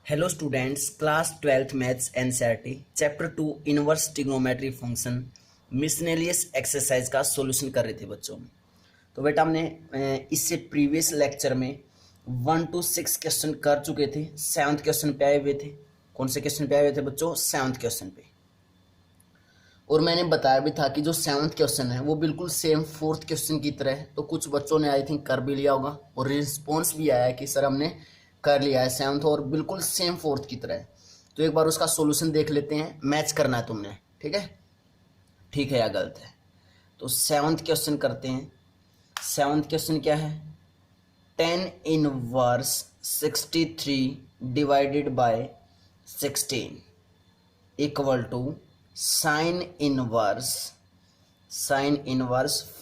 Hello students, class 12th maths NCERT chapter 2 inverse trigonometry function miscellaneous exercise का solution कर रहे थे बच्चों। तो बेटा हमने इससे प्रीवियस लेक्चर में 1 to 6 क्वेश्चन कर चुके थे। 7th क्वेश्चन पे आए हुए थे। कौन से क्वेश्चन पे आए हुए थे बच्चों? 7th क्वेश्चन पे। और मैंने बताया भी था कि जो 7th क्वेश्चन है वो बिल्कुल सेम 4th क्वेश्चन की तरह है। तो कुछ बच्चों ने आई थिंक कर भी लिया होगा और रिस्पॉन्स भी आया है कि सर हमने कर लिया है 7th और बिल्कुल सेम 4th की तरह है। तो एक बार उसका सॉल्यूशन देख लेते हैं। मैच करना है तुमने, ठीक है? ठीक है या गलत है? तो 7th क्वेश्चन करते हैं। 7th क्वेश्चन क्या है? 10 inverse 63 divided by 16 equal to sine inverse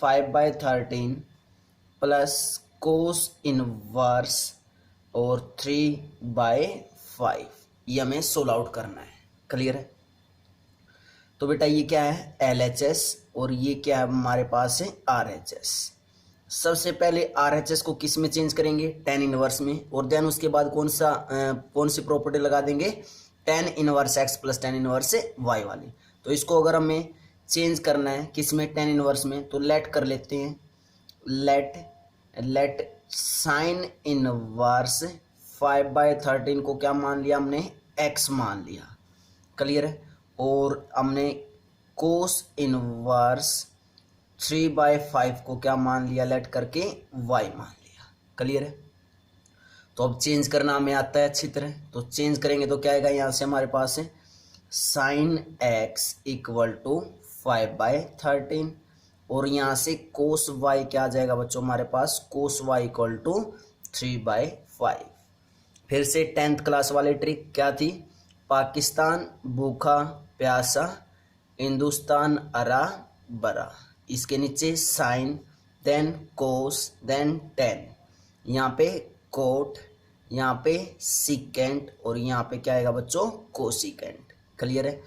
5/13 plus cos inverse और 3/5। ये हमें सोल्व आउट करना है। क्लियर है? तो बेटा ये क्या है? LHS और ये क्या है हमारे पास है? RHS। सबसे पहले RHS को किस में चेंज करेंगे? tan इनवर्स में। और देन उसके बाद कौन सी प्रॉपर्टी लगा देंगे? tan inverse x plus tan inverse y वाली। तो इसको अगर हमें चेंज करना है किस में? tan इनवर्स में। तो लेट कर लेते हैं। लेट साइन इनवर्स 5/13 को क्या मान लिया हमने? x मान लिया। क्लियर है? और हमने कोस इनवर्स 3/5 को क्या मान लिया? लेट करके y मान लिया। क्लियर है? तो अब चेंज करना हमें आता है अच्छी तरह। तो चेंज करेंगे तो क्या आएगा? यहाँ से हमारे पास है साइन x इक्वल टू 5/13 और यहाँ से कोस y क्या आ जाएगा बच्चों हमारे पास? कोस y इक्वल टू 3/5। फिर से 10th क्लास वाली ट्रिक क्या थी? पाकिस्तान भूखा प्यासा, हिंदुस्तान अरा बरा। इसके नीचे साइन, देन कोस, देन टेन। यहाँ पे कोट, यहाँ पे सिकेंट और यहाँ पे क्या आएगा बच्चों? कोसिकेंट। क्लियर है?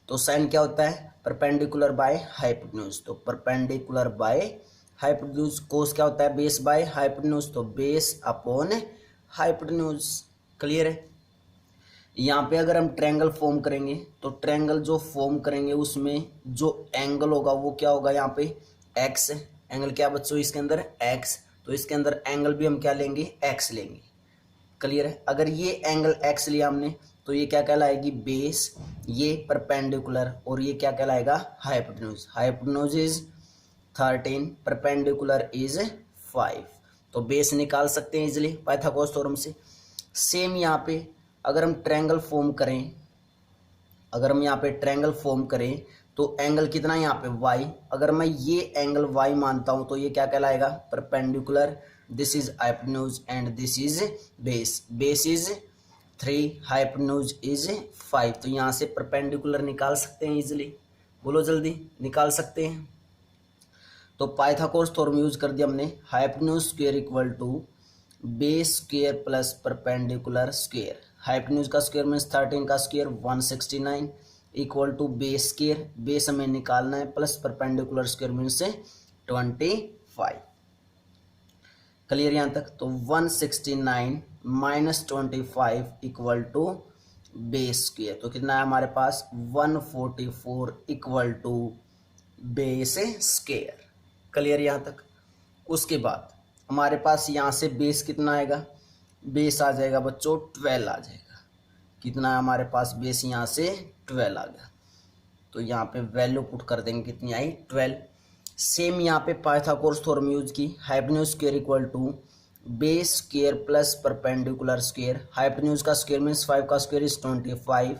तो साइन क्या होता है? Perpendicular by hypotenuse. तो परपेंडिकुलर बाय हाइपोटेन्यूज। कोस क्या होता है? Base by hypotenuse. तो बेस अपॉन हाइपोटेन्यूज। क्लियर है? यहाँ पे अगर हम ट्रायंगल फॉर्म करेंगे तो ट्रायंगल जो फॉर्म करेंगे उसमें जो एंगल होगा वो क्या होगा? यहाँ पे एक्स। एंगल क्या बच्चों? इसके अंदर एक्स। तो इसके अंदर एंगल भी हम क्या लेंगे? एक्स लेंगे। क्लियर है? अगर ये एंगल एक्स लिया हमने तो ये क्या कहलाएगी? बेस। ये परपेंडिकुलर और ये क्या कहलाएगा? Hypotenuse. Hypotenuse is 13, perpendicular is 5। तो बेस निकाल सकते हैं इजिली पाइथागोरस थ्योरम से। सेम यहाँ पे अगर हम ट्रायंगल फॉर्म करें तो एंगल कितना यहाँ पे? y। अगर मैं ये एंगल y मानता हूं तो ये क्या कहलाएगा? Perpendicular. This is hypotenuse and this is base. Base is 3, hypotenuse is 5। तो यहाँ से परपेंडिकुलर निकाल सकते हैं इजिली। बोलो जल्दी, निकाल सकते हैं। तो पाइथागोरस थ्योरम यूज कर दिया हमने। Hypotenuse square equal to base square plus perpendicular square. Hypotenuse का स्क्वायर मीन्स 13 का square 169 equal to base square. Base हमें निकालना है plus perpendicular square means 25। Clear यहाँ तक? तो 169 minus 25 equal to base square. तो कितना है हमारे पास? 144 equal to base square. Clear यहाँ तक? उसके बाद हमारे पास यहाँ से बेस कितना आएगा? बेस आ जाएगा बच्चों 12 आ जाएगा। कितना है हमारे पास? बेस यहाँ से 12 आ गया। तो यहाँ पे वैल्यू पुट कर देंगे, कितनी आई? 12। सेम यहाँ पे पाइथागोरस थ्योरम यूज की। Hypotenuse square equal to base square plus perpendicular square. Hypotenuse का स्क्वायर मीन्स 5 का square is 25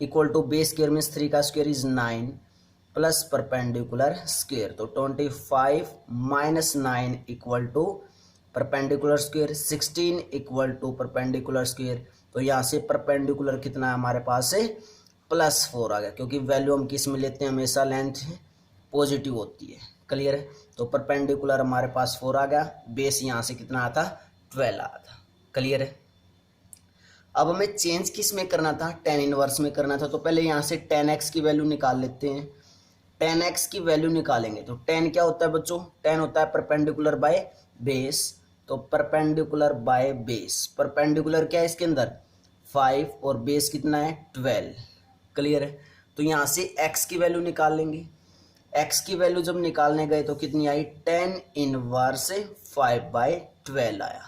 equal to base square means 3 का square is 9 plus perpendicular square. तो 25 minus 9 equal to perpendicular square 16 equal to perpendicular square. तो यहाँ से perpendicular कितना है हमारे पास है? +4 आ गया, क्योंकि वैल्यू हम किस में लेते हैं? हमेशा लेंथ पॉजिटिव होती है। क्लियर है? तो परपेंडिकुलर हमारे पास 4 आ गया। बेस यहाँ से कितना आता? 12 आया था। क्लियर है? अब हमें चेंज किस में करना था? tan इनवर्स में करना था। तो पहले यहाँ से tan x की वैल्यू निकाल लेते हैं। tan x की वैल्यू निकालेंगे तो tan क्या होता है बच्चों? tan होता है परपेंडिकुलर बाय बेस। तो परपेंडिकुलर बाय बेस। परपेंडिकुलर क्या है इसके अंदर? 5 और बेस कितना है 12। क्लियर है। तो यहाँ से x की वैल्यू निकाल लेंगे। x की वैल्यू जब निकालने गए तो कितनी आई 10 इनवर्स 5/12 आया।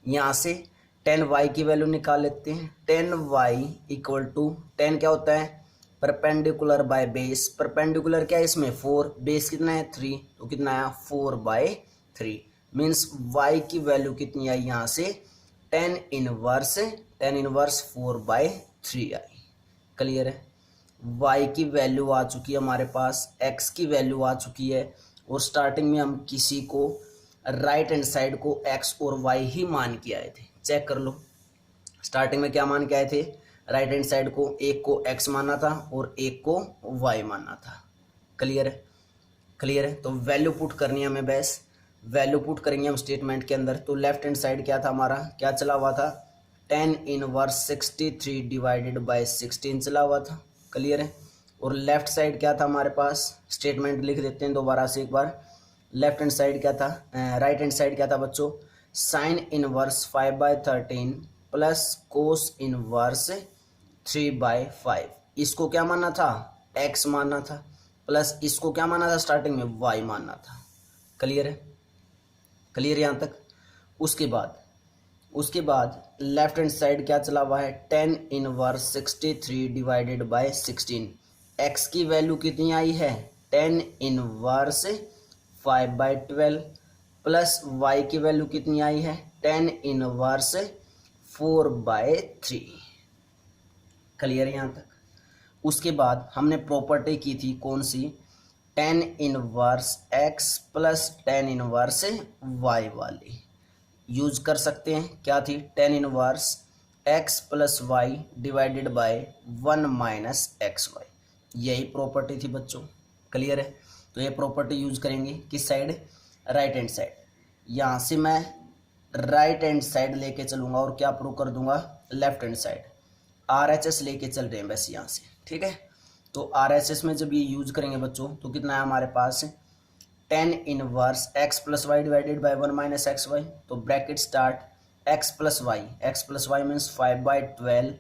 यहाँ से 10y की वैल्यू निकाल लेते हैं। 10y इक्वल टू 10 क्या होता है परपेंडिकुलर बाय बेस। परपेंडिकुलर क्या है इसमें 4, बेस कितना है 3, तो कितना आया 4/3 मीन्स y की वैल्यू कितनी आई यहाँ से 10 इनवर्स 4/3 आई। क्लियर है। y की वैल्यू आ चुकी है हमारे पास, x की वैल्यू आ चुकी है और स्टार्टिंग में हम किसी को राइट हैंड साइड को x और y ही मान के आए थे। चेक कर लो स्टार्टिंग में क्या मान के आए थे, राइट हैंड साइड को एक को x माना था और एक को y माना था। क्लियर है। क्लियर है। तो वैल्यू पुट करनी है हमें, बस वैल्यू पुट करेंगे हम स्टेटमेंट के अंदर। तो लेफ्ट हैंड साइड क्या था हमारा, क्या चला हुआ था 10 इनवर्स 63 डिवाइडेड बाय 16 चला हुआ था। क्लियर है। और लेफ्ट साइड क्या था हमारे पास, स्टेटमेंट लिख देते हैं दोबारा से एक बार। लेफ्ट हैंड साइड क्या था, राइट हैंड साइड क्या था बच्चों, sign inverse 5/13 plus cos inverse 3/5। इसको क्या मानना था x मानना था, प्लस इसको क्या माना था स्टार्टिंग में y मानना था। क्लियर है। क्लियर यहाँ तक। उसके बाद लेफ्ट हैंड साइड क्या चला हुआ है 10 इनवर्स 63 डिवाइडेड बाय 16। x की वैल्यू कितनी आई है 10 इनवर्स 5/12 प्लस y की वैल्यू कितनी आई है 10 इनवर्स 4/3। क्लियर यहाँ तक। उसके बाद हमने प्रॉपर्टी की थी कौन सी, 10 inverse x plus 10 inverse y वाली यूज कर सकते हैं। क्या थी 10 inverse x plus y divided by 1 minus x y, यही प्रॉपर्टी थी बच्चों। क्लियर है। तो ये प्रॉपर्टी यूज करेंगे किस साइड, राइट हैंड साइड। यहाँ से मैं राइट हैंड साइड लेके चलूंगा और क्या प्रूव कर दूंगा लेफ्ट हैंड साइड। RHS लेके चल रहे हैं बस यहाँ से। ठीक है। तो RHS में जब ये यूज करेंगे बच्चों तो कितना है हमारे पास 10 inverse x plus y divided by 1 minus x y. तो bracket start x plus y means 5/12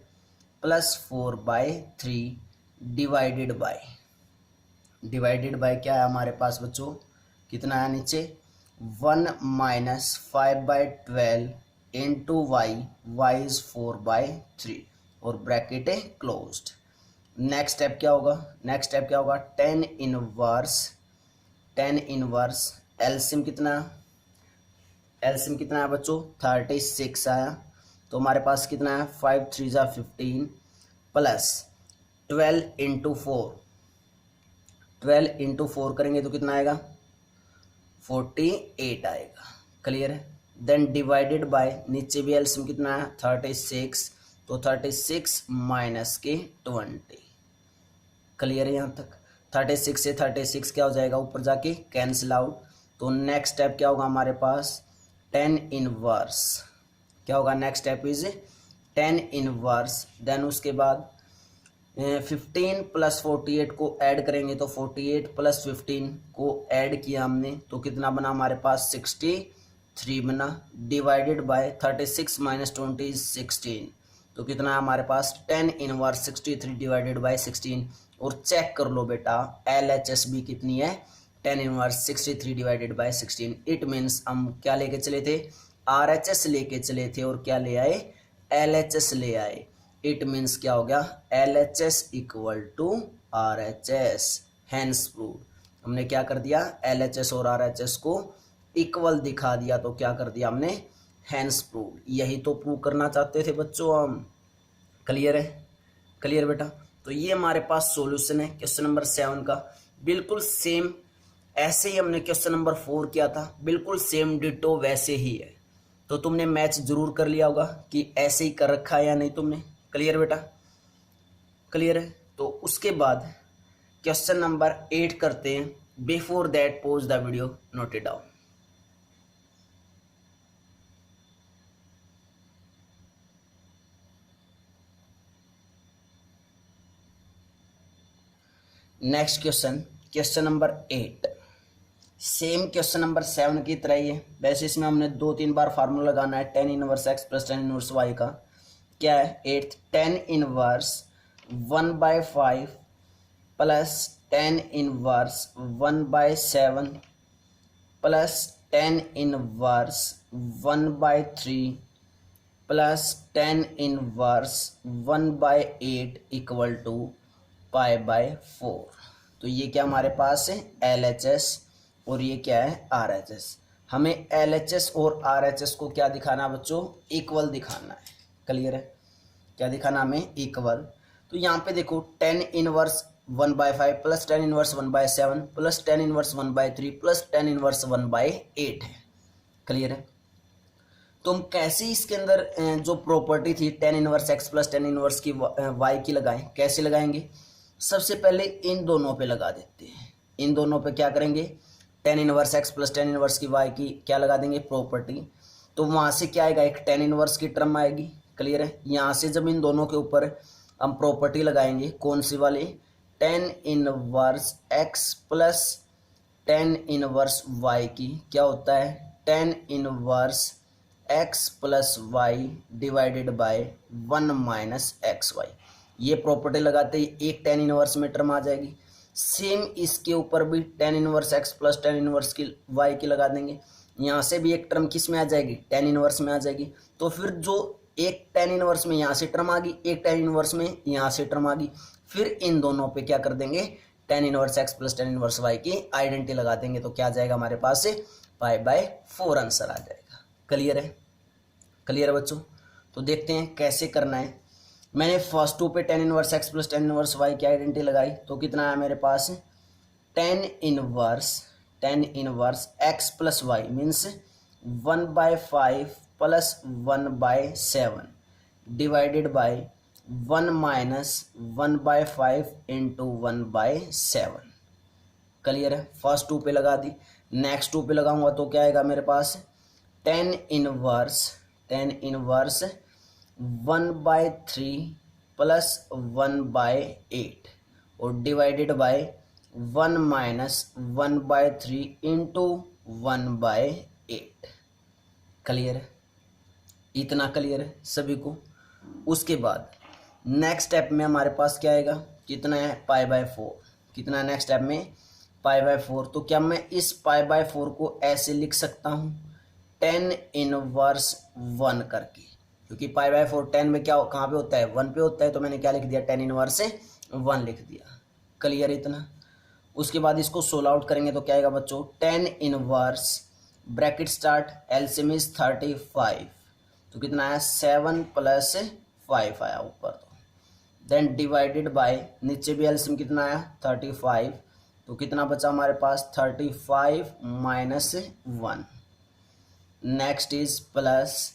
plus 4/3 divided by क्या है हमारे पास बच्चों, कितना है नीचे 1 माइनस 5/12 इंटू y इज 4/3 और ब्रैकेट है क्लोज्ड। नेक्स्ट स्टेप क्या होगा 10 इनवर्स एलसीएम कितना है बच्चों 36 आया। तो हमारे पास कितना है 5 3 जा 15 प्लस 12 इंटू 4 करेंगे तो कितना आएगा 48 आएगा। क्लियर है। देन डिवाइडेड बाय नीचे भी एलसीएम कितना है 36, तो 36 माइनस के 20। क्लियर है यहाँ तक। 36 से 36 क्या हो जाएगा ऊपर जाके कैंसिल आउट। तो नेक्स्ट स्टेप क्या होगा हमारे पास 10 इनवर्स, क्या होगा next step is 10 inverse. Then उसके बाद 15 प्लस 48 को ऐड करेंगे तो 48 प्लस 15 को ऐड किया हमने तो कितना बना हमारे पास 63 बना, डिवाइडेड बाय 36 माइनस 20 इज 16। तो कितना है हमारे पास 10 इनवर्स 63 डिवाइडेड बाय 16। और चेक कर लो बेटा LHS भी कितनी है 10 inverse 63 divided by 16। It means हम क्या लेके चले थे RHS लेके चले थे और क्या ले आए LHS ले आए। इट मीन्स क्या हो गया LHS equal to RHS। Hence proved. हमने क्या कर दिया LHS और RHS को इक्वल दिखा दिया। तो क्या कर दिया हमने हैंस प्रूव। यही तो प्रूव करना चाहते थे बच्चों हम। क्लियर है। क्लियर बेटा। तो ये हमारे पास सॉल्यूशन है क्वेश्चन नंबर 7 का। बिल्कुल सेम ऐसे ही हमने क्वेश्चन नंबर 4 किया था, बिल्कुल सेम डिटो वैसे ही है। तो तुमने मैच जरूर कर लिया होगा कि ऐसे ही कर रखा है या नहीं तुमने। क्लियर बेटा। क्लियर है। तो उसके बाद क्वेश्चन नंबर 8 करते हैं। Before that pause the video, note it down. Next question number 8 same question number 7 की तरह ही है। वैसे इसमें हमने 2-3 बार फार्मूला लगाना है 10 inverse x plus 10 inverse y का। क्या है 8th 10 inverse 1/5 plus 10 inverse 1/7 plus 10 inverse 1/3 plus 10 inverse 1/8 equal to π/4। तो ये क्या हमारे पास है LHS और ये क्या है RHS। हमें LHS और RHS को क्या दिखाना है बच्चों, इक्वल दिखाना है। क्लियर है, क्या दिखाना हमें, इक्वल। तो यहाँ पे देखो 10 inverse 1/5 plus 10 inverse 1/7 plus 10 inverse 1/3 plus 10 inverse 1/8 है। क्लियर है। तो हम कैसे इसके अंदर जो प्रॉपर्टी थी 10 इनवर्स x प्लस 10 इनवर्स की y की लगाएं, कैसे लगाएंगे। सबसे पहले इन दोनों पे लगा देते हैं। इन दोनों पे क्या करेंगे, 10 इनवर्स x प्लस 10 इनवर्स की y की क्या लगा देंगे, प्रॉपर्टी। तो वहां से क्या आएगा, एक 10 इनवर्स की टर्म आएगी। क्लियर है। यहाँ से जब इन दोनों के ऊपर हम प्रॉपर्टी लगाएंगे, कौन सी वाली, 10 inverse x plus 10 inverse y की क्या होता है 10 inverse x plus y divided by 1 - xy। ये प्रॉपर्टी लगाते ही एक 10 इनवर्स में टर्म आ जाएगी। सेम इसके ऊपर भी 10 इनवर्स x प्लस 10 इनवर्स की y की लगा देंगे। यहाँ से भी एक टर्म किस में आ जाएगी, 10 इनवर्स में आ जाएगी। तो फिर जो एक 10 इनवर्स में यहाँ से टर्म आ गई, एक 10 इनवर्स में यहाँ से टर्म आ गई, फिर इन दोनों पे क्या कर देंगे, 10 inverse x plus 10 inverse y की आइडेंटिटी लगा देंगे। तो क्या आ जाएगा हमारे पास से π/4 आंसर आ जाएगा। क्लियर है, क्लियर है बच्चों। तो देखते हैं कैसे करना है। मैंने फर्स्ट टू पे 10 inverse x plus 10 inverse y की आइडेंटिटी लगाई, तो कितना आया मेरे पास 10 inverse x plus y means 1/5 plus 1/7 divided by 1 - 1/5 into 1/7। Clear है। फर्स्ट टू पे लगा दी, नेक्स्ट टू पे लगाऊंगा तो क्या आएगा मेरे पास 10 इनवर्स 1/3 प्लस 1/8 और डिवाइडेड बाय 1 - 1/3 इंटू 1/8। क्लियर है, इतना क्लियर है सभी को। उसके बाद नेक्स्ट स्टेप में हमारे पास क्या आएगा, कितना है π/4। कितना नेक्स्ट स्टेप में π/4। तो क्या मैं इस π/4 को ऐसे लिख सकता हूँ 10 इनवर्स 1 करके, क्योंकि π/4 10 में क्या कहाँ पे होता है, 1 पे होता है। तो मैंने क्या लिख दिया 10 इनवर्स 1 लिख दिया। क्लियर इतना। उसके बाद इसको सोल्व आउट करेंगे तो क्या आएगा बच्चों 10 inverse bracket start LCM is 35। तो कितना आया 7 + 5 आया ऊपर। तो देन डिवाइडेड बाय नीचे भी एलसीएम कितना आया 35। तो कितना बचा हमारे पास 35 - 1। नेक्स्ट इज प्लस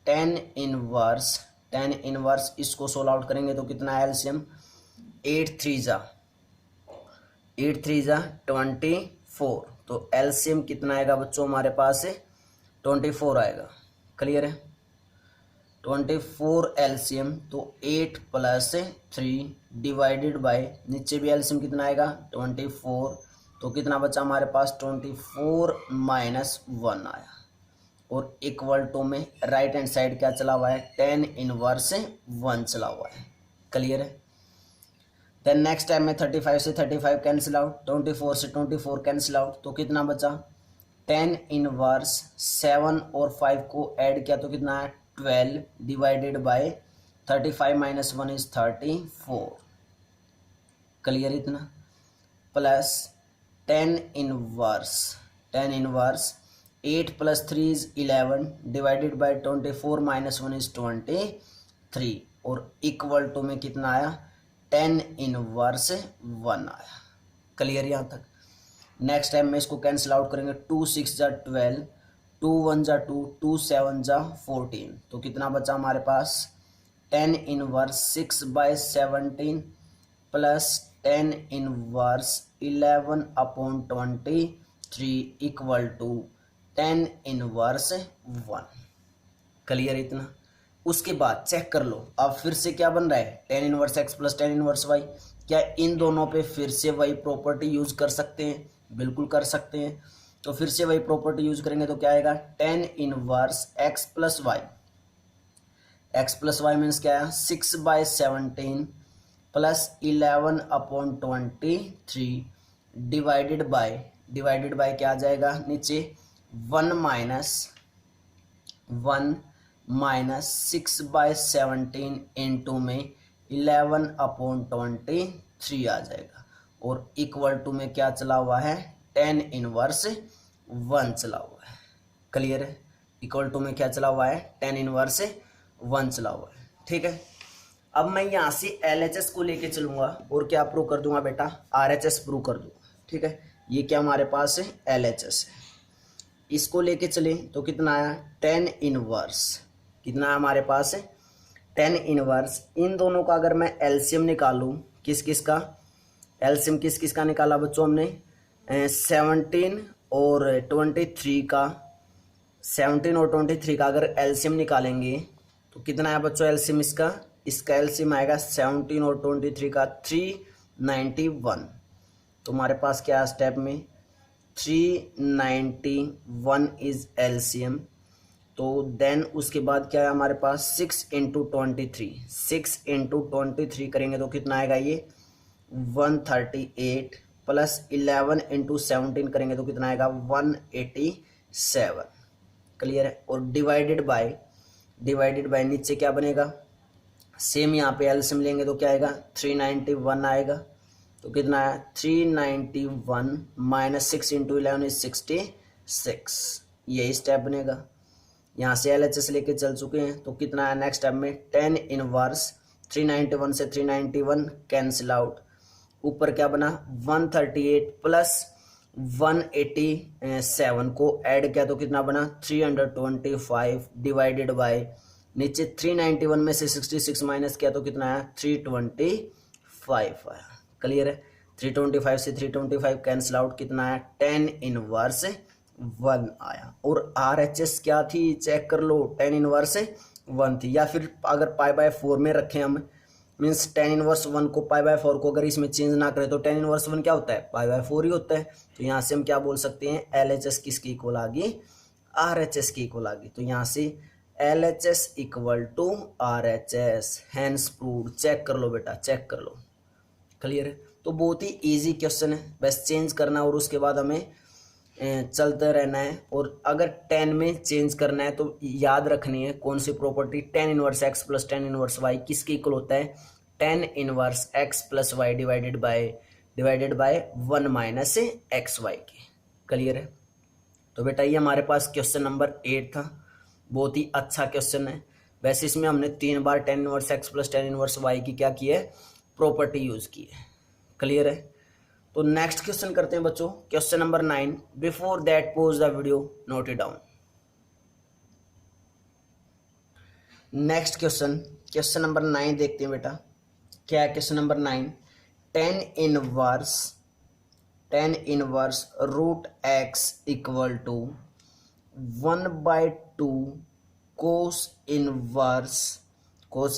10 इनवर्स इसको सोल्व आउट करेंगे तो कितना है एलसीएम 8 3 जा 24। तो एलसीएम कितना आएगा बच्चों हमारे पास 24 आएगा। क्लियर है। 24 एलसीएम तो 8 + 3 डिवाइडेड बाय नीचे भी एलसीएम कितना आएगा 24। तो कितना बचा हमारे पास 24 - 1 आया। और इक्वल टू में राइट हैंड साइड क्या चला हुआ है 10 इनवर्स 1 चला हुआ है। क्लियर है। देन नेक्स्ट टाइम में 35 से 35 कैंसिल आउट, 24 से 24 कैंसिल आउट। तो कितना बचा 10 इनवर्स 7 और 5 को ऐड किया तो कितना है 12 डिवाइडेड बाय 35 - 1 इज 34। क्लियर इतना। Plus 10 inverse 8 + 3 is 11 divided by 24 - 1 is 23। और इक्वल टू में कितना आया 10 इनवर्स 1 आया। क्लियर यहाँ तक। नेक्स्ट टाइम में इसको कैंसिल आउट करेंगे 2 6 जा 12, 2 1 जा 2, 2 7 जा 14। तो कितना बचा हमारे पास 10 inverse 6/17 plus 10 inverse 11/23 equal to 10 inverse 1। Clear इतना। उसके बाद चेक कर लो अब फिर से क्या बन रहा है 10 inverse x plus 10 inverse y। क्या इन दोनों पे फिर से वही प्रॉपर्टी यूज कर सकते हैं, बिल्कुल कर सकते हैं। तो फिर से वही प्रॉपर्टी यूज करेंगे तो क्या आएगा 10 inverse x plus y। X plus y means क्या है 6/17 प्लस 11/23 डिवाइडेड बाय क्या आ जाएगा नीचे 1 - 6/17 इंटू में 11/23 आ जाएगा और इक्वल टू में क्या चला हुआ है tan इनवर्स 1 चला हुआ है। क्लियर है? इक्वल टू में क्या चला हुआ है tan इनवर्स 1 चला हुआ है। ठीक है, अब मैं यहाँ से LHS को लेके चलूंगा और क्या प्रूव कर दूंगा बेटा RHS प्रूव कर दूंगा। ठीक है, ये क्या हमारे पास है LHS है, इसको लेके चले तो कितना आया tan इनवर्स, कितना है हमारे पास है tan इनवर्स। इन दोनों का अगर मैं एलसीएम निकालूं, किस किस का एलसीएम किस किस का निकाला बच्चों हमने 17 और 23 का, 17 और 23 का अगर एलसीएम निकालेंगे तो कितना है बच्चों एलसीएम इसका एलसीएम आएगा 17 और 23 का 391। तो हमारे पास क्या है स्टेप में 391 इज एलसीएम। तो देन उसके बाद क्या है हमारे पास 6 × 23, 6 × 23 करेंगे तो कितना आएगा ये 138 प्लस 11 × 17 करेंगे तो कितना आएगा 187। क्लियर है? और डिवाइडेड बाय नीचे क्या बनेगा सेम, यहाँ पे एलसीएम लेंगे तो क्या आएगा 391 आएगा। तो कितना है 391 माइनस 6 × 11 इज 66, यही स्टेप बनेगा। यहाँ से LHS लेके चल चुके हैं तो कितना है नेक्स्ट स्टेप में tan इनवर्स 391 से 391 कैंसिल आउट, ऊपर क्या बना 138 प्लस 187 को ऐड किया तो कितना बना 325 डिवाइडेड बाय नीचे 391 में से 66 माइनस किया तो कितना आया 325 आया। क्लियर है? 325 से 325 कैंसिल आउट, कितना आया tan इनवर्स 1 आया। और RHS क्या थी चेक कर लो, tan इनवर्स 1 थी। या फिर अगर π/4 में रखें हम, मीन्स tan इनवर्स 1 को π/4 को अगर इसमें चेंज ना करें तो tan इनवर्स 1 क्या होता है π/4 ही होता है। तो यहाँ से हम क्या बोल सकते हैं LHS किसकी इक्वल आ गई RHS की इक्वल आ गई। तो यहाँ से LHS equal to RHS, hence proved. Check कर लो बेटा, चेक कर लो। क्लियर है? तो बहुत ही इजी क्वेश्चन है, बस चेंज करना और उसके बाद हमें चलते रहना है। और अगर tan में चेंज करना है तो याद रखनी है कौन सी property, tan inverse x plus tan inverse y किसके इक्वल होता है tan inverse x plus y divided by 1 minus xy के। क्लियर है? तो बेटा ये हमारे पास क्वेश्चन नंबर 8 था, बहुत ही अच्छा क्वेश्चन है। वैसे इसमें हमने 3 बार tan inverse x plus tan inverse y की क्या की है प्रॉपर्टी यूज की है। क्लियर है? तो नेक्स्ट क्वेश्चन करते हैं बच्चों, question number 9। Before that pause the video, note it down. Next question number 9 देखते हैं बेटा, क्या है question number 9। tan inverse root x equal to 1/2 cos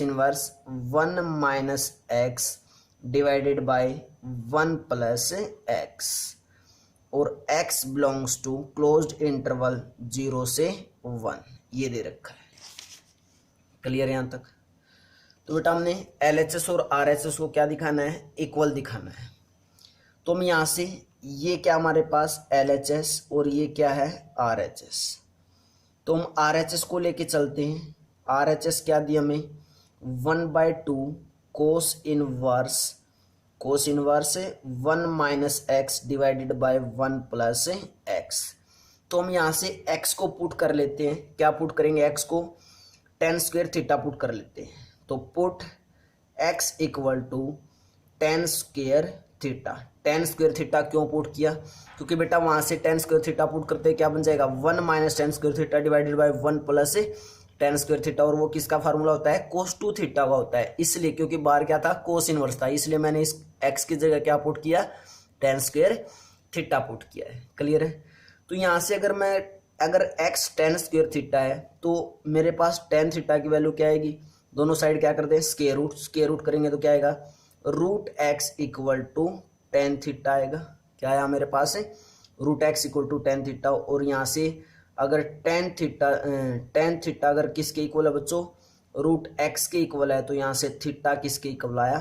inverse 1 minus x divided by 1 plus x, और x belongs to closed interval 0 से 1, ये दे रखा है। क्लियर यहां तक? तो बेटा हमने LHS और RHS को क्या दिखाना है इक्वल दिखाना है। तो हम यहां से ये क्या हमारे पास LHS और ये क्या है RHS, तो हम RHS को लेके चलते हैं। RHS क्या दिया हमें 1/2 cos inverse 1 minus x divided by 1 plus x। तो हम यहाँ से x को पुट कर लेते हैं, क्या पुट करेंगे x को tan स्क्वायर थीटा पुट कर लेते हैं। तो put x equal to tan square theta क्यों पुट किया, क्योंकि बेटा वहां से tan स्क्वायर थीटा पुट करते क्या बन जाएगा 1 minus tan square theta divided by 1 plus tan square theta, और वो किसका फार्मूला होता है cos 2 थीटा का होता है। इसलिए क्योंकि बाहर क्या था cos इनवर्स था, इसलिए मैंने इस x की जगह क्या पुट किया tan स्क्वायर थीटा पुट किया है। क्लियर है? तो यहाँ से अगर x tan स्क्वायर थीटा है तो मेरे पास tan थीटा की वैल्यू क्या आएगी, दोनों साइड क्या करते हैं स्क्वायर रूट करेंगे तो क्या आएगा root x equal to tan theta आएगा। क्या आया मेरे पास है root x equal to tan theta. और यहाँ से अगर tan थीटा अगर किसके इक्वल है बच्चों रूट एक्स के इक्वल है, तो यहाँ से थीटा किसके इक्वल आया,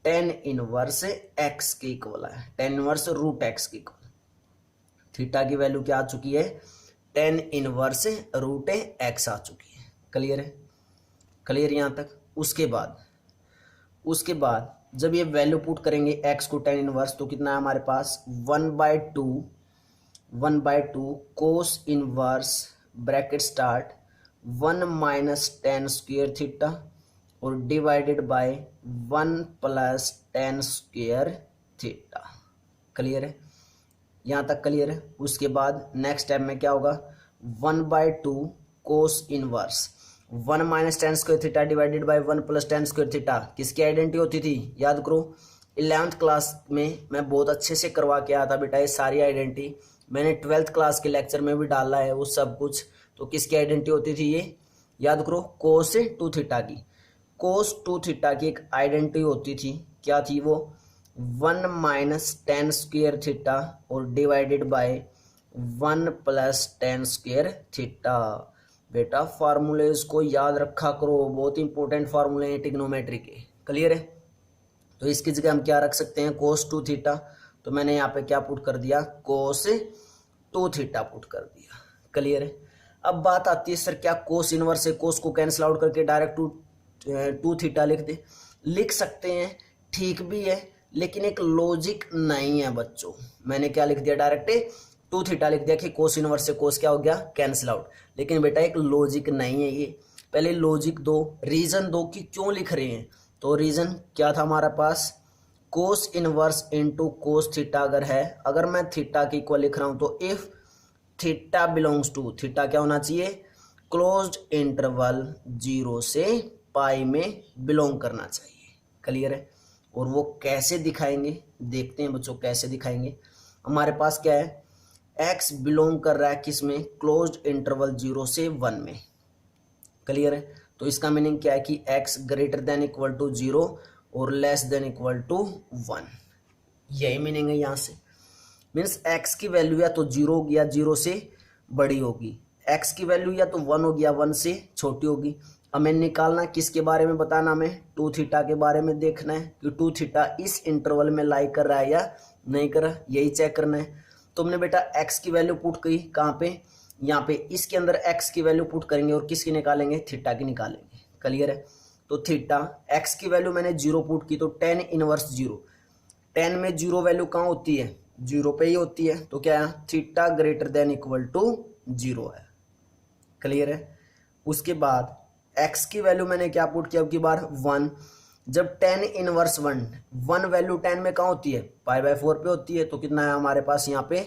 टेन इनवर्स एक्स के इक्वल आया, टेन इनवर्स रूट एक्स के इक्वल। थीटा की वैल्यू क्या आ चुकी है, टेन इनवर्स रूट एक्स आ चुकी है। क्लियर है, क्लियर यहाँ तक। उसके बाद जब ये वैल्यू पुट करेंगे एक्स को टेन इनवर्स, तो कितना है हमारे पास, 1/2 cos inverse bracket start 1 minus tan square theta और divided by 1 plus tan square theta. Clear है, यहाँ तक क्लियर है। उसके बाद नेक्स्ट स्टेप में क्या होगा, 1/2 cos inverse 1 minus tan square theta divided by 1 plus tan square theta किसकी आइडेंटिटी होती थी, याद करो 11th क्लास में मैं बहुत अच्छे से करवा के आया था बेटा, ये सारी आइडेंटिटी मैंने 12th क्लास के लेक्चर में भी डाला है वो सब कुछ। तो किसकी आइडेंटिटी होती थी ये, याद करो कोस 2 थीटा की, कोस 2 थीटा की एक आइडेंटिटी होती थी, क्या थी वो, 1 माइनस टेन स्क्वेयर थीटा और divided by 1 plus tan square theta. बेटा फार्मूलेज को याद रखा करो, बहुत इंपॉर्टेंट फार्मूले हैं ट्रिग्नोमेट्री के। क्लियर है, तो इसकी जगह हम क्या रख सकते हैं, कोस 2 थीटा, तो मैंने यहाँ पे क्या पुट कर दिया, कोस 2 थीटा पुट कर दिया। क्लियर है। अब बात आती है सर क्या कोस इनवर्स है, कोस को कैंसिल आउट करके डायरेक्ट 2 थीटा लिख सकते हैं, ठीक भी है, लेकिन एक लॉजिक नहीं है बच्चों। मैंने क्या लिख दिया, डायरेक्ट 2 थीटा लिख दिया कि कोस इनवर्स से कोस क्या हो गया, कैंसिल आउट, लेकिन बेटा एक लॉजिक नहीं है ये। पहले लॉजिक दो, रीजन दो कि क्यों लिख रहे हैं। तो रीजन क्या था हमारे पास, cos inverse into cos theta अगर है, अगर मैं थीटा के इक्वल लिख रहा हूं तो if theta belongs to, theta क्या होना चाहिए, क्लोज्ड इंटरवल 0 से पाई में बिलोंग करना चाहिए। क्लियर है, और वो कैसे दिखाएंगे, देखते हैं बच्चों कैसे दिखाएंगे। हमारे पास क्या है, x बिलोंग कर रहा है किस में, क्लोज्ड इंटरवल 0 से 1 में। क्लियर है, तो इसका मीनिंग क्या है कि x greater than equal to 0 और लेस देन इक्वल टू 1, यही मीनिंग है यहाँ से। मीन्स x की वैल्यू या तो 0 होगी या 0 से बड़ी होगी, x की वैल्यू या तो 1 होगी या 1 से छोटी होगी। हमें निकालना किसके बारे में बताना, हमें 2 थीटा के बारे में देखना है कि 2 थीटा इस इंटरवल में लाई कर रहा है या नहीं कर रहा, यही चेक करना है। तुमने बेटा x की वैल्यू पुट की कहाँ पे, यहाँ पे, इसके अंदर x की वैल्यू पुट करेंगे और किसकी निकालेंगे, थीटा की निकालेंगे। क्लियर है, तो थीटा x की वैल्यू मैंने 0 पुट की, तो टेन इनवर्स 0, 10 में 0 वैल्यू कहाँ होती है, 0 पे ही होती है, तो क्या है, theta greater than equal to 0 है। क्लियर है, उसके बाद x की वैल्यू मैंने क्या पुट किया, अब की बार 1, जब 10 इनवर्स 1 वैल्यू 10 में कहाँ होती है, π/4 पे होती है, तो कितना है हमारे पास यहाँ पे,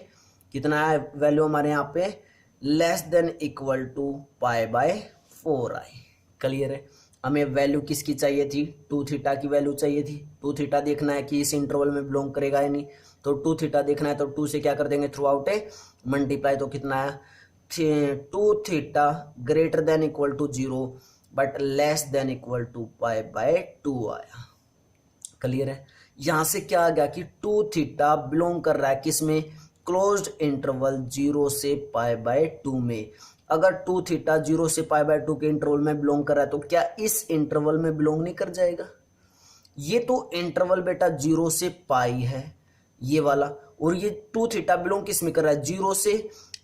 कितना है वैल्यू हमारे यहाँ पे, लेस देन इक्वल टू π/4 आई। क्लियर है, हमें वैल्यू किसकी चाहिए थी, 2 थीटा की वैल्यू चाहिए थी। 2 थीटा देखना है कि इस इंटरवल में बिलोंग करेगा या नहीं, तो 2 थीटा देखना है तो 2 से क्या कर देंगे, थ्रू आउट मल्टीप्लाई, तो कितना है, 2 theta greater than equal to 0 but less than equal to π/2 आया। क्लियर है, यहां से क्या आ गया कि 2 थीटा बिलोंग कर रहा है किसमें, क्लोज्ड इंटरवल 0 से π/2 में। अगर 2 थीटा 0 से π/2 के इंटरवल में बिलोंग कर रहा है तो क्या इस इंटरवल में बिलोंग नहीं कर जाएगा, ये तो इंटरवल बेटा 0 से पाई है ये वाला, और ये 2 थीटा बिलोंग किस में कर रहा है, 0 से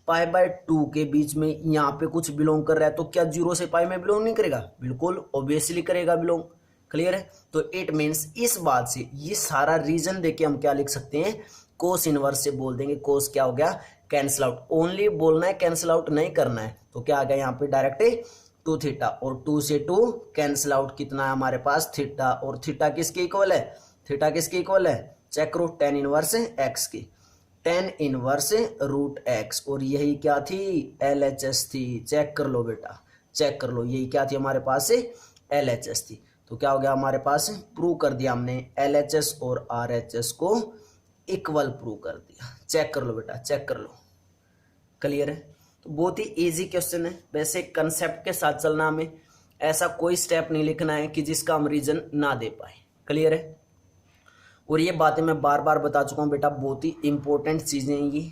π/2 के बीच में, यहाँ पे कुछ बिलोंग कर रहा है, तो क्या 0 से पाई में बिलोंग नहीं करेगा, बिल्कुल ऑब्वियसली करेगा बिलोंग। क्लियर है, तो इट मीन्स इस बात से ये सारा रीजन देके हम क्या लिख सकते हैं, कोस इनवर्स से बोल देंगे, कोस क्या हो गया, कैंसिल आउट, ओनली बोलना है, कैंसिल आउट नहीं करना है। तो क्या आ गया यहाँ पे डायरेक्ट 2 थीटा, और 2 से 2 कैंसिल आउट, कितना है हमारे पास, थीटा, और थीटा किसके इक्वल है, थीटा किसके इक्वल है, चेक करो, टेन इनवर्स एक्स की, टेन इनवर्स रूट एक्स, और यही क्या थी, LHS थी। चेक कर लो बेटा, चेक कर लो, यही क्या थी हमारे पास, LHS थी। तो क्या हो गया हमारे पास, प्रूव कर दिया हमने, LHS और RHS को इक्वल प्रूव कर दिया। चेक कर लो बेटा, चेक कर लो। क्लियर है, तो बहुत ही इजी क्वेश्चन है। वैसे कंसेप्ट के साथ चलना, हमें ऐसा कोई स्टेप नहीं लिखना है कि जिसका हम रीजन ना दे पाए। क्लियर है, और ये बातें मैं बार बार बता चुका हूँ बेटा, बहुत ही इंपॉर्टेंट चीज़ें हैं ये।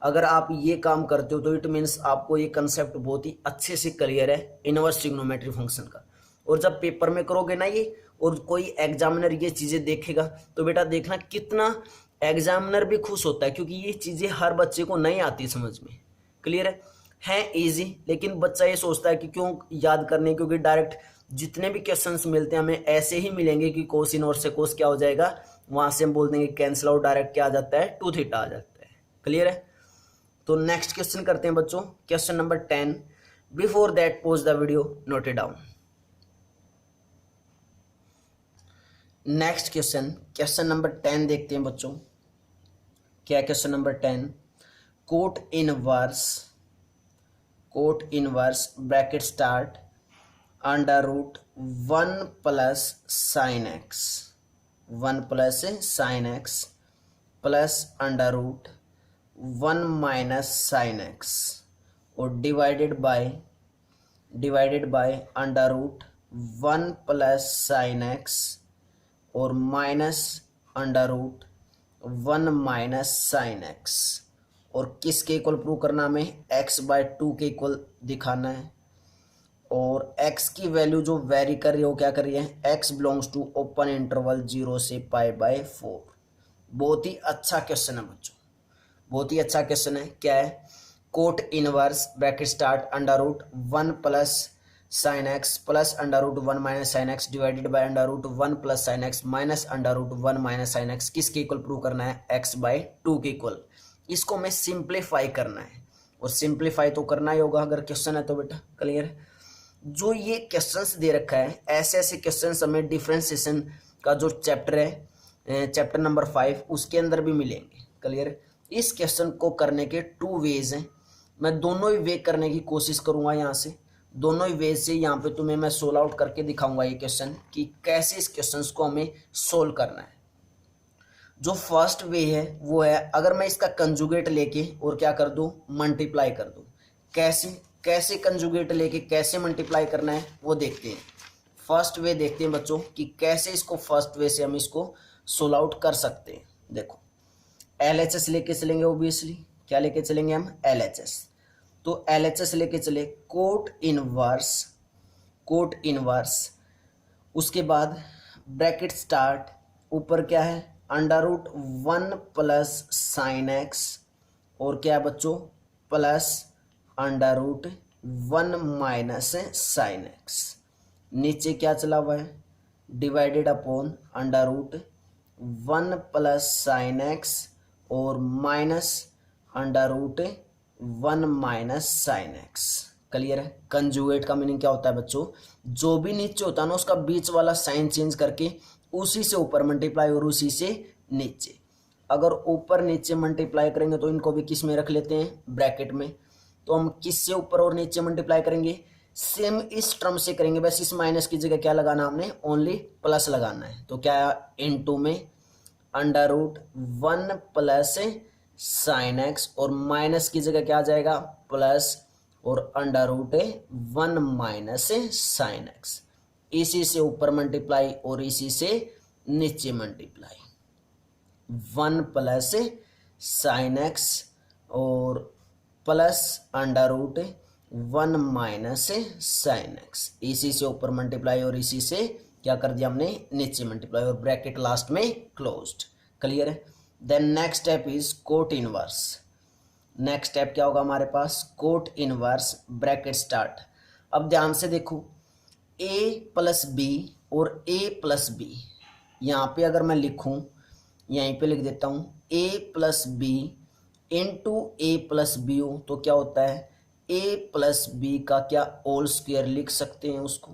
अगर आप ये काम करते हो तो इट मीन्स आपको ये कंसेप्ट बहुत ही अच्छे से क्लियर है इनवर्स ट्रिग्नोमेट्री फंक्शन का। और जब पेपर में करोगे ना ये, और कोई एग्जामिनर ये चीजें देखेगा तो बेटा देखना कितना एग्जामिनर भी खुश होता है, क्योंकि ये चीजें हर बच्चे को नहीं आती समझ में। क्लियर है इजी, लेकिन बच्चा ये सोचता है कि क्यों याद करने, क्योंकि डायरेक्ट जितने भी क्वेश्चंस मिलते हैं हमें ऐसे ही मिलेंगे कि कोस इनवर्स से कोस क्या हो जाएगा, वहां से हम बोल देंगे कैंसिल आउट, डायरेक्ट क्या आ जाता है, 2 थीटा आ जाता है। क्लियर है। तो नेक्स्ट क्वेश्चन करते हैं बच्चों, question number 10। Before that pause the video, note it down. Next question, question number 10 देखते हैं बच्चों। क्या question number 10, cot inverse bracket start under root 1 plus sine x, 1 plus sine x plus under root 1 minus sine x, और divided by under root 1 plus sine x और minus under root 1 minus sine x, और किसके equal prove करना, हमें x/2 के equal दिखाना है। और x की वैल्यू जो वेरी कर रही है वो क्या कर रही है, x belongs to open interval 0 से π/4। बहुत ही अच्छा क्वेश्चन है बच्चों, बहुत ही अच्छा क्वेश्चन है। क्या है, cot inverse bracket start under root 1 plus sine x plus under root 1 minus sine x divided by under root 1 plus sine x minus under root 1 minus sine x, किसके इक्वल प्रूव करना है, x/2 के equal. इसको हमें simplify करना है, और simplify तो करना ही होगा अगर क्वेश्चन है तो बेटा। क्लियर है। जो ये क्वेश्चंस दे रखा है, ऐसे ऐसे क्वेश्चंस हमें डिफरेंशिएशन का जो चैप्टर है, चैप्टर नंबर 5, उसके अंदर भी मिलेंगे। क्लियर। इस क्वेश्चन को करने के 2 वेज हैं, मैं दोनों ही वे करने की कोशिश करूंगा। यहाँ से दोनों ही वे से यहाँ पे तुम्हें मैं सोल्व आउट करके दिखाऊंगा ये क्वेश्चन, कि कैसे इस क्वेश्चन को हमें सोल्व करना है। जो फर्स्ट वे है वो है, अगर मैं इसका कंजुगेट लेके और क्या कर दूं, मल्टीप्लाई कर दूं। कैसे कंजुगेट लेके कैसे मल्टीप्लाई करना है वो देखते हैं। फर्स्ट वे देखते हैं बच्चों कि कैसे इसको फर्स्ट वे से हम इसको सोल्व आउट कर सकते हैं। देखो, LHS लेके चलेंगे, ओबियसली क्या लेके चलेंगे हम, LHS। तो LHS लेके चले, कोट इनवर्स, उसके बाद ब्रैकेट स्टार्ट, ऊपर क्या है, under root 1 plus sine x, और क्या है बच्चों, plus under root 1 minus sine x, नीचे क्या चला हुआ है, divided upon under root 1 plus sine x और minus under root 1 minus sine x. Clear है। कंजुगेट का मीनिंग क्या होता है बच्चों, जो भी नीचे होता है ना उसका बीच वाला साइन चेंज करके उसी से ऊपर मल्टीप्लाई और उसी से नीचे। अगर ऊपर नीचे मल्टीप्लाई करेंगे तो इनको भी किस में रख लेते हैं, ब्रैकेट में। तो हम किस से ऊपर और नीचे मल्टीप्लाई करेंगे, सेम इस टर्म से करेंगे, बस इस माइनस की जगह क्या लगाना, हमने ओनली प्लस लगाना है। तो क्या इनटू में under root 1 plus sine x, और माइनस की जगह क्या आ जाएगा, प्लस, और under root 1 minus sine x, इसी से ऊपर मल्टीप्लाई और इसी से नीचे मल्टीप्लाई, 1 प्लस साइन एक्स और plus under root 1 minus sine x, इसी से ऊपर मल्टीप्लाई और इसी से क्या कर दिया हमने, नीचे मल्टीप्लाई, और ब्रैकेट लास्ट में क्लोज्ड। क्लियर है। Then next step is cot inverse. Next step क्या होगा हमारे पास, कोट इनवर्स ब्रैकेट स्टार्ट। अब ध्यान से देखो, a प्लस बी और a प्लस बी, यहाँ पे अगर मैं लिखूं, यहीं पे लिख देता हूँ a plus b into a plus b हो, तो क्या होता है, a प्लस बी का क्या होल स्क्वायर लिख सकते हैं उसको।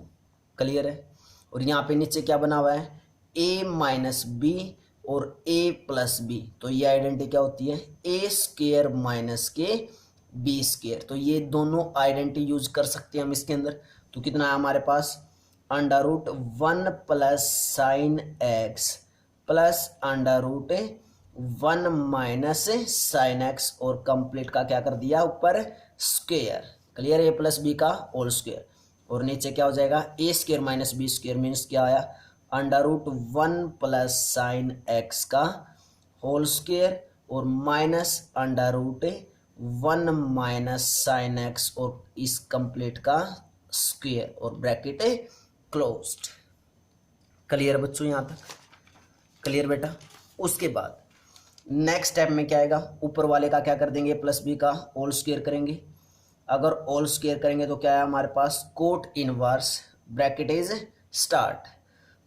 क्लियर है। और यहाँ पे नीचे क्या बना हुआ है, a माइनस बी और a प्लस बी, तो ये आइडेंटिटी क्या होती है, a स्क्वायर माइनस के बी स्क्वायर। तो ये दोनों आइडेंटिटी यूज कर सकते हैं हम इसके अंदर। तो कितना है हमारे पास, under root 1 plus sine x plus under root 1 minus sine x, और कंप्लीट का क्या कर दिया ऊपर square. Clear, a plus b का होल स्क्वायर, और नीचे क्या हो जाएगा, a square minus b square means क्या आया, under root 1 plus sine x का होल स्क्वायर और minus under root 1 minus sine x और इस कंप्लीट का स्क्वायर, और ब्रैकेट क्लोज्ड। क्लियर बच्चों, यहाँ तक क्लियर बेटा। उसके बाद नेक्स्ट स्टेप में क्या आएगा, ऊपर वाले का क्या कर देंगे, प्लस बी का होल स्क्वायर करेंगे। अगर होल स्क्वायर करेंगे तो क्या है हमारे पास, cot inverse bracket is start.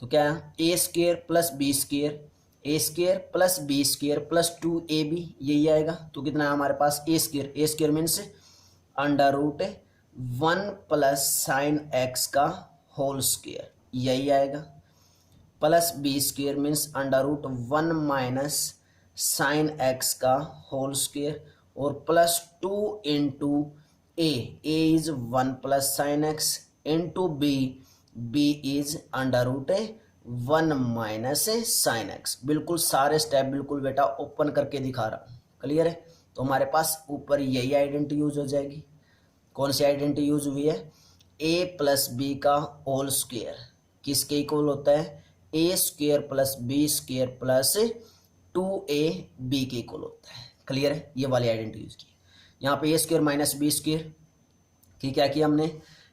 तो क्या है, a square plus b square, a square plus b square plus 2ab, यही आएगा। तो कितना है हमारे पास, a square means under root 1 plus sine x का होल स्क्वायर, यही आएगा। Plus b square means under root 1 minus sine x का होल स्क्वायर, और plus 2 into a is 1 plus sine x, into b is under root 1 minus sine x. बिल्कुल सारे step बिल्कुल बेटा open करके दिखा रहा हूँ, क्लियर है। तो हमारे पास ऊपर यही आइडेंटिटी यूज हो जाएगी। कौन सी आइडेंटिटी यूज हुई है, ए प्लस बी का होल स्क्वायर किसके इक्वल होता है, a square plus b square plus 2ab के इक्वल होता है। क्लियर है, ये वाली आइडेंटिटी यूज की। यहाँ पे a square minus b square की क्या किया हमने,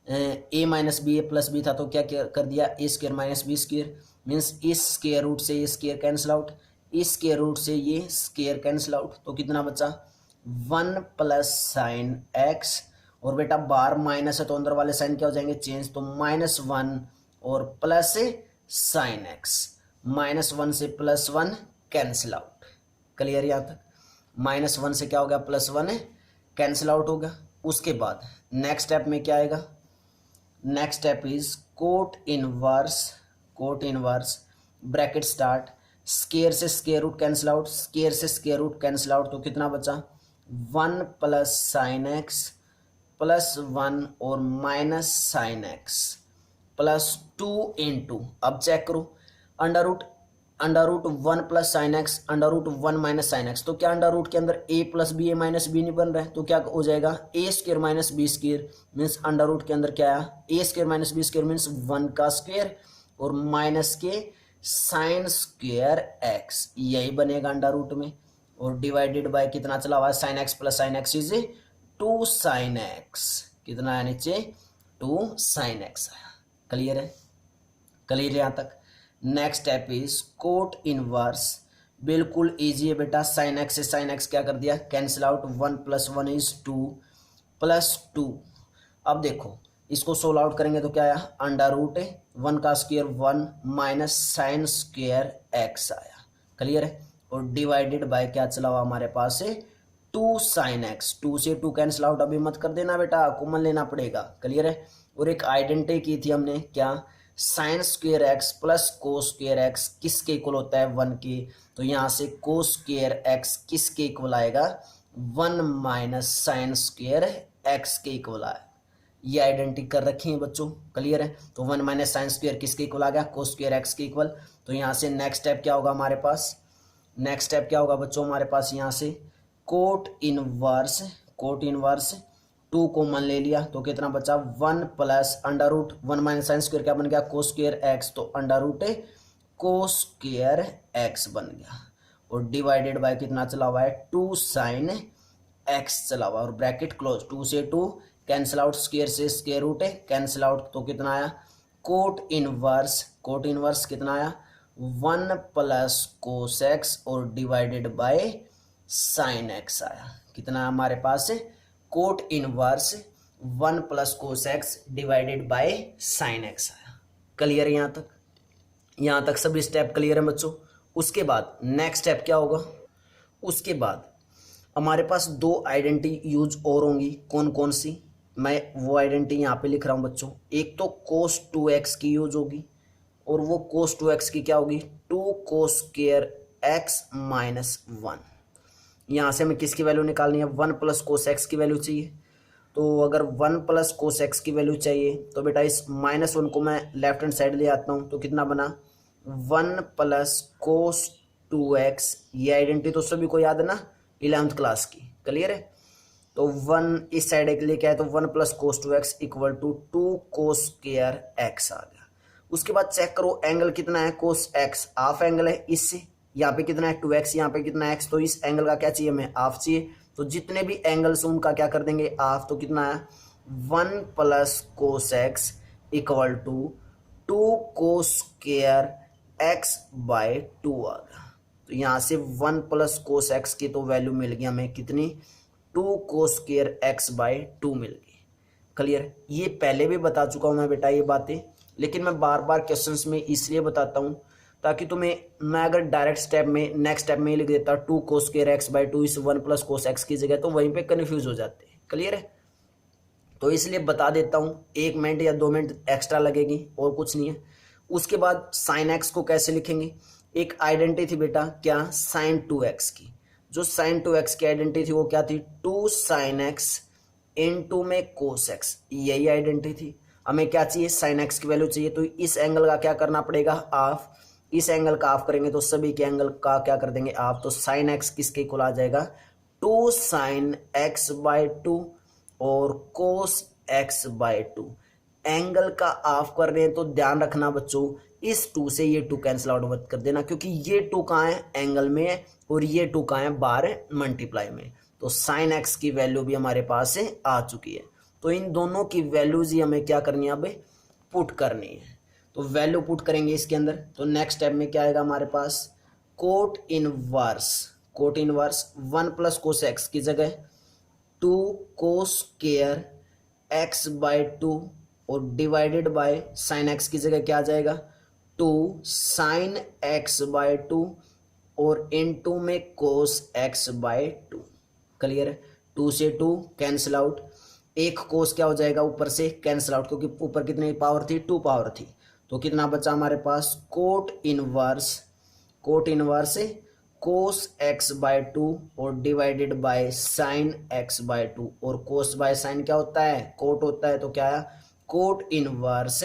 a minus b a plus b था तो क्या कर दिया, a square minus b square means इस स्क्वायर रूट से ये स्क्वायर कैंसिल आउट, इस स्क्वायर रूट से ये स्क्वायर कैंसिल आउट। तो कितना बचा, 1 प्लस साइन एक्स, और बेटा बार माइनस है तो अंदर वाले साइन क्या हो जाएंगे, चेंज। तो -1 और प्लस साइन एक्स, -1 से +1 कैंसिल आउट। क्लियर यहाँ तक, -1 से क्या हो गया, +1 कैंसिल आउट हो गया। उसके बाद नेक्स्ट स्टेप में क्या आएगा, next step is cot inverse bracket start, square से square root cancel out, square से स्क्वायर रूट कैंसिल आउट। तो कितना बचा, 1 प्लस साइन एक्स +1 और माइनस साइन एक्स +2 इंटू, अब चेक करो, under root 1 plus sine x, under root 1 minus sine x. तो क्या अंडर रूट के अंदर a plus b, a minus b नहीं बन रहा है, तो क्या हो जाएगा, a square minus b square means under root के अंदर क्या है, a square minus b square means 1 का स्क्वायर और माइनस के साइन स्क्वायर एक्स, यही बनेगा अंडर रूट में। और डिवाइडेड बाय कितना चला हुआ है, sign x plus sine x is 2 sine x, कितना है नीचे 2 साइन एक्स आया। क्लियर है, क्लियर यहाँ तक। Next step is cot inverse, बिल्कुल इजी है बेटा। साइन एक्स से साइन एक्स क्या कर दिया, कैंसिल आउट, 1 + 1 इज 2 +2। अब देखो इसको सोल्व आउट करेंगे तो क्या आया, अंडर रूट 1 का square 1 minus sine square x आया। क्लियर है, और डिवाइडेड बाय क्या चला हुआ हमारे पास है, 2 साइन एक्स, 2 से 2 कैंसिल आउट, अभी मत कर देना बेटा, कॉमन लेना पड़ेगा। क्लियर है, और एक आइडेंटिटी की थी हमने क्या, sine square x plus cos square x किसके इक्वल होता है, 1 के। तो यहाँ से कोस स्क्वायर एक्स किसके इक्वल आएगा, 1 माइनस साइन स्क्वायर एक्स के इक्वल आएगा। ये आइडेंटिटी कर रखी है बच्चों, क्लियर है। तो 1 माइनस साइन स्क्वायर किसके इक्वल आ गया, कोस स्क्वायर एक्स के इक्वल। तो यहाँ से नेक्स्ट स्टेप क्या होगा हमारे पास, नेक्स्ट स्टेप क्या होगा बच्चों हमारे पास, यहाँ से कोट इनवर्स 2 कॉमन ले लिया तो कितना बचा, 1 plus under root 1 minus sine square क्या बन गया, कोस स्क्वायर एक्स, तो under root cos square x बन गया। और डिवाइडेड बाय कितना चला हुआ है, 2 साइन एक्स चला हुआ, और ब्रैकेट क्लोज, 2 से 2 कैंसिल आउट, स्क्वायर से स्क्वायर रूट कैंसिल आउट। तो कितना आया, कोट इनवर्स कितना आया, 1 प्लस कोस एक्स और डिवाइडेड बाय साइन एक्स आया। कितना हमारे पास है, cot inverse 1 plus cos x divided by sine x आया। क्लियर है यहाँ तक सभी स्टेप क्लियर है बच्चों। उसके बाद नेक्स्ट स्टेप क्या होगा, उसके बाद हमारे पास 2 आइडेंटिटी यूज और होंगी। कौन कौन सी, मैं वो आइडेंटिटी यहाँ पे लिख रहा हूँ बच्चों। एक तो कोस 2x की यूज होगी, और वो कोस 2x की क्या होगी, 2 कोस स्क्वायर एक्स माइनस 1। यहाँ से हमें किसकी वैल्यू निकालनी है, 1 प्लस कोस एक्स की वैल्यू चाहिए। तो अगर 1 प्लस कोस एक्स की वैल्यू चाहिए तो बेटा इस -1 को मैं लेफ्ट हैंड साइड ले आता हूँ, तो कितना बना, 1 प्लस कोस 2x। ये आइडेंटिटी तो सभी को याद है ना 11th क्लास की, क्लियर है। तो 1 इस साइड एक लेके आए तो 1 plus cos 2x equal to 2 cos square x आ गया। उसके बाद चेक करो एंगल कितना है, कोस एक्स हाफ एंगल है इससे, यहाँ पे कितना है 2x, यहाँ पे कितना है x, तो इस एंगल का क्या चाहिए हमें, हाफ चाहिए। तो जितने भी एंगल्स उनका क्या कर देंगे, हाफ। तो कितना है, 1 plus cos x equal to 2 cos square x by 2 आ गया। तो यहाँ से 1 प्लस कोस एक्स की तो वैल्यू मिल गई हमें कितनी, 2 कोस स्क्वायर एक्स बाय 2 मिल गई। क्लियर, ये पहले भी बता चुका हूँ मैं बेटा ये बातें, लेकिन मैं बार बार क्वेश्चंस में इसलिए बताता हूँ ताकि तुम्हें, मैं अगर डायरेक्ट स्टेप में नेक्स्ट स्टेप में लिख देता 2 कोस स्क्वायर एक्स बाय 2 इस 1 प्लस कोस एक्स की जगह, तो वहीं पे कन्फ्यूज हो जाते हैं। क्लियर है, तो इसलिए बता देता हूँ, 1 मिनट या 2 मिनट एक्स्ट्रा लगेगी और कुछ नहीं है। उसके बाद साइन एक्स को कैसे लिखेंगे, एक आइडेंटिटी थी बेटा क्या, साइन 2x की। जो साइन 2x की आइडेंटिटी थी वो क्या थी, 2 साइन एक्स इनटू में कोस एक्स, यही आइडेंटिटी थी। हमें क्या चाहिए, साइन एक्स की वैल्यू चाहिए, तो इस एंगल का क्या करना पड़ेगा, हाफ। इस एंगल का हाफ करेंगे तो सभी के एंगल का क्या कर देंगे, हाफ। तो साइन एक्स किसके इक्वल आ जाएगा, 2 साइन एक्स बाय 2 और कोस एक्स बाय 2। एंगल का हाफ कर रहे हैं तो ध्यान रखना बच्चों, इस 2 से ये 2 कैंसिल आउट मत कर देना, क्योंकि ये 2 कहाँ है, एंगल में है, और ये 2 कहाँ है, बाहर मल्टीप्लाई में। तो साइन एक्स की वैल्यू भी हमारे पास से आ चुकी है। तो इन दोनों की वैल्यूज ही हमें क्या करनी है, अब पुट करनी है। तो वैल्यू पुट करेंगे इसके अंदर, तो नेक्स्ट स्टेप में क्या आएगा हमारे पास, cot inverse 1 plus cos x की जगह 2 कोस स्क्वायर एक्स बाय 2 और डिवाइडेड बाय साइन एक्स की जगह क्या आ जाएगा, 2 साइन एक्स बाय 2 और इनटू में कोस एक्स बाय 2। क्लियर है, 2 से 2 कैंसिल आउट, एक कोस क्या हो जाएगा ऊपर से कैंसिल आउट, क्योंकि ऊपर कितनी पावर थी, 2 पावर थी। तो कितना बचा हमारे पास, cot inverse cos x by 2 और divided by sine x by 2, और कोस बाय साइन क्या होता है, कोट होता है। तो क्या है, cot inverse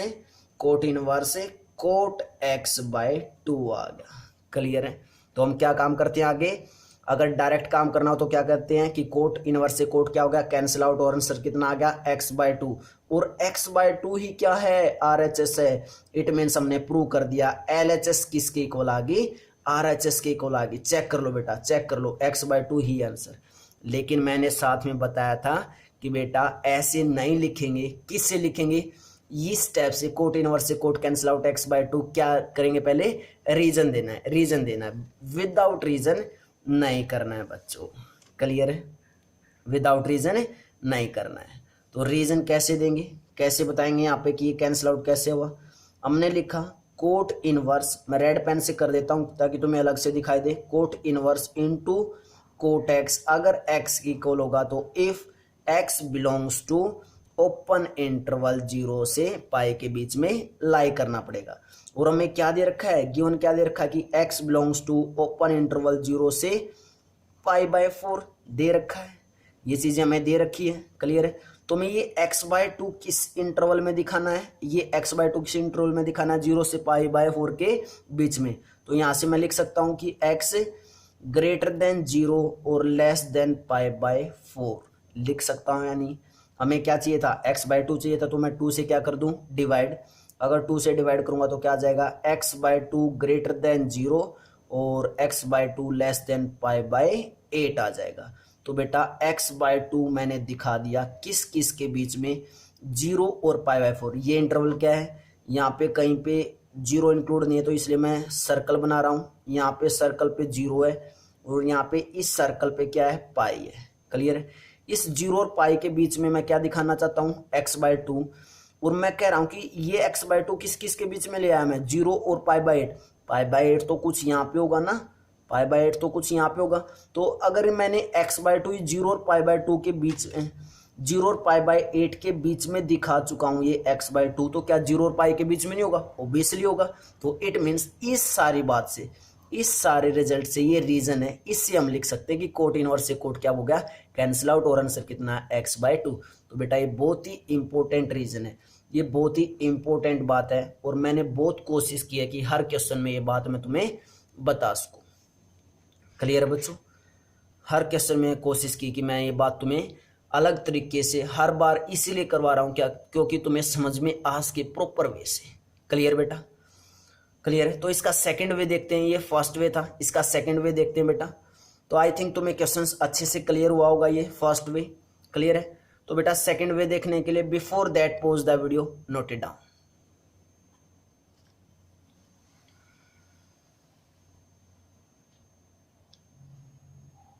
cot x by 2 आ गया। क्लियर है, तो हम क्या काम करते हैं आगे, अगर डायरेक्ट काम करना हो तो क्या करते हैं कि कोट इनवर्स से कोट क्या हो गया, कैंसिल आउट, और आंसर कितना आ गया, एक्स बाय 2। और एक्स बाय 2 ही क्या है, RHS है। इट मीन्स हमने प्रूव कर दिया LHS किसके इक्वल आ गई, RHS के इक्वल आ गई। चेक कर लो बेटा, चेक कर लो, एक्स बाय 2 ही आंसर। लेकिन मैंने साथ में बताया था कि बेटा ऐसे नहीं लिखेंगे, किससे लिखेंगे, इस स्टेप से कोट इनवर्स से cot cancel out x by 2 क्या करेंगे, पहले रीजन देना है, विदाउट रीजन नहीं करना है बच्चों। क्लियर है, विदाउट रीजन नहीं करना है। तो रीजन कैसे देंगे, कैसे बताएंगे यहाँ पे कि ये कैंसिल आउट कैसे हुआ। हमने लिखा कोट इनवर्स, मैं रेड पेन से कर देता हूँ ताकि तुम्हें अलग से दिखाई दे, cot inverse into cot x. अगर एक्स इक्वल होगा तो if x belongs to open interval 0 से पाई के बीच में लाई करना पड़ेगा। और हमें क्या दे रखा है, गिवन क्या दे रखा है कि x belongs to open interval 0 से पाई बाय 4 दे रखा है, ये चीजें हमें दे रखी है। क्लियर है, तो हमें ये x बाय 2 किस इंटरवल में दिखाना है, ये x बाय 2 किस इंटरवल में दिखाना है, 0 से पाई बाय 4 के बीच में। तो यहां से मैं लिख सकता हूं कि x ग्रेटर देन 0 और लेस देन पाई बाय 4 लिख सकता हूं। यानी हमें क्या चाहिए था, x बाय 2 चाहिए था, तो मैं 2 से क्या कर दूं, डिवाइड। अगर 2 से डिवाइड करूंगा तो क्या आ जाएगा, x बाय 2 ग्रेटर देन 0 और x by 2 less than pi by 8 आ जाएगा। तो बेटा x बाय 2 मैंने दिखा दिया किस किस के बीच में, 0 और पाई बाय 4। ये इंटरवल क्या है, यहाँ पे कहीं पे 0 इंक्लूड नहीं है, तो इसलिए मैं सर्कल बना रहा हूँ। यहाँ पे सर्कल पे 0 है और यहाँ पे इस सर्कल पे क्या है, पाई है। क्लियर है, इस 0 और पाई के बीच में मैं क्या दिखाना चाहता हूँ, x बाय 2। और मैं कह रहा हूं कि ये x बाय 2 किस किस के बीच में ले आया मैं, 0 और पाई बाय 8। पाई बाय 8 तो कुछ यहाँ पे होगा ना, पाई बाय 8 तो कुछ यहाँ पे होगा। तो अगर मैंने x बाय 2 0 और पाई बाय 2 के बीच, 0 और पाई बाय 8 के बीच में दिखा चुका हूँ ये x बाय 2, तो क्या 0 और पाई के बीच में नहीं होगा, ऑब्वियसली होगा। तो इट मीन्स इस सारी बात से, इस सारे रिजल्ट से ये रीजन है, इससे हम लिख सकते हैं कि कोट इनवर्स से कोट क्या हो गया, कैंसिल आउट, और आंसर कितना है, x बाय 2। तो बेटा ये बहुत ही इंपॉर्टेंट रीजन है, ये बहुत ही इंपॉर्टेंट बात है, और मैंने बहुत कोशिश की है कि हर क्वेश्चन में ये बात मैं तुम्हें बता सकूं। क्लियर है बच्चों, हर क्वेश्चन में कोशिश की कि मैं ये बात तुम्हें अलग तरीके से हर बार इसीलिए करवा रहा हूं, क्या, क्योंकि तुम्हें समझ में आ सके प्रॉपर वे से। क्लियर बेटा, क्लियर है। तो इसका सेकंड वे देखते हैं, ये फर्स्ट वे था, इसका सेकंड वे देखते हैं बेटा। तो आई थिंक तुम्हें क्वेश्चंस अच्छे से क्लियर हुआ होगा, ये फर्स्ट वे क्लियर है। तो बेटा सेकंड वे देखने के लिए before that pause the video, note it down.